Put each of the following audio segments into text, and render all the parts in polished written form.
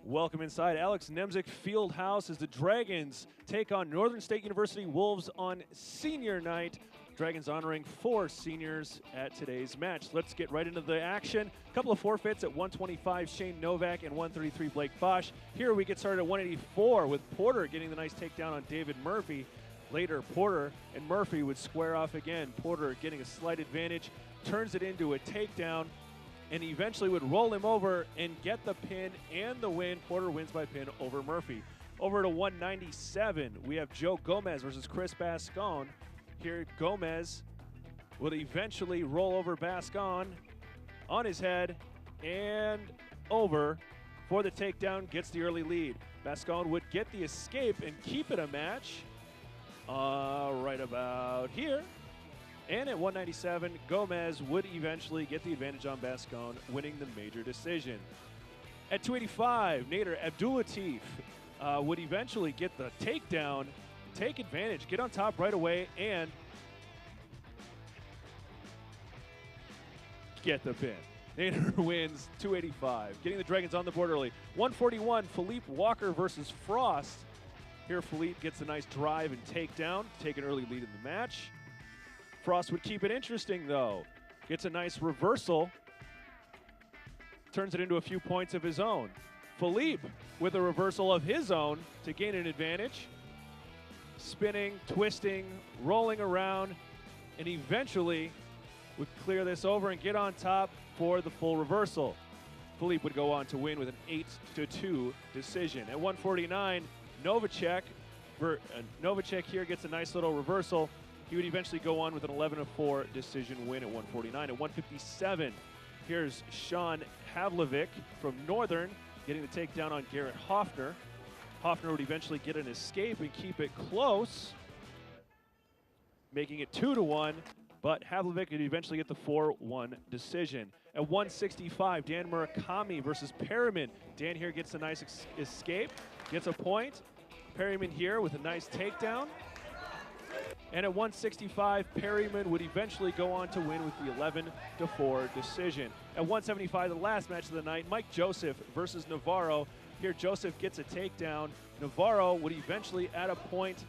Welcome inside Alex Nemzik Fieldhouse as the Dragons take on Northern State University Wolves on senior night. Dragons honoring 4 seniors at today's match. Let's get right into the action. A couple of forfeits at 125, Shane Novak, and 133, Blake Bosch. Here we get started at 184 with Porter getting the nice takedown on David Murphy. Later, Porter and Murphy would square off again. Porter getting a slight advantage, turns it into a takedown, and eventually would roll him over and get the pin and the win. Porter wins by pin over Murphy. Over to 197, we have Joe Gomez versus Chris Bascon. Here, Gomez would eventually roll over Bascon on his head and over for the takedown, gets the early lead. Bascon would get the escape and keep it a match right about here. And at 197, Gomez would eventually get the advantage on Bascon, winning the major decision. At 285, Nader Abdulatif would eventually get the takedown, take advantage, get on top right away, and get the pin. Nader wins 285, getting the Dragons on the board early. 141, Philippe Walker versus Frost. Here, Philippe gets a nice drive and takedown, take an early lead in the match. Frost would keep it interesting, though. Gets a nice reversal, turns it into a few points of his own. Philippe with a reversal of his own to gain an advantage. Spinning, twisting, rolling around, and eventually would clear this over and get on top for the full reversal. Philippe would go on to win with an 8-2 decision. At 149, Novacek here gets a nice little reversal. He would eventually go on with an 11-4 decision win at 149. At 157, here's Sean Havlovic from Northern getting the takedown on Garrett Hoffner. Hoffner would eventually get an escape and keep it close, making it 2-1, but Havlovic would eventually get the 4-1 decision. At 165, Dan Murakami versus Perryman. Dan here gets a nice escape, gets a point. Perryman here with a nice takedown. And at 165, Perryman would eventually go on to win with the 11-4 decision. At 175, the last match of the night, Mike Joseph versus Navarro. Here, Joseph gets a takedown. Navarro would eventually add a point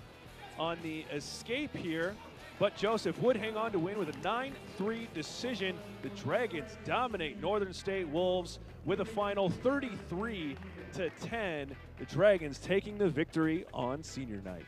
on the escape here, but Joseph would hang on to win with a 9-3 decision. The Dragons dominate Northern State Wolves with a final 33-10. The Dragons taking the victory on senior night.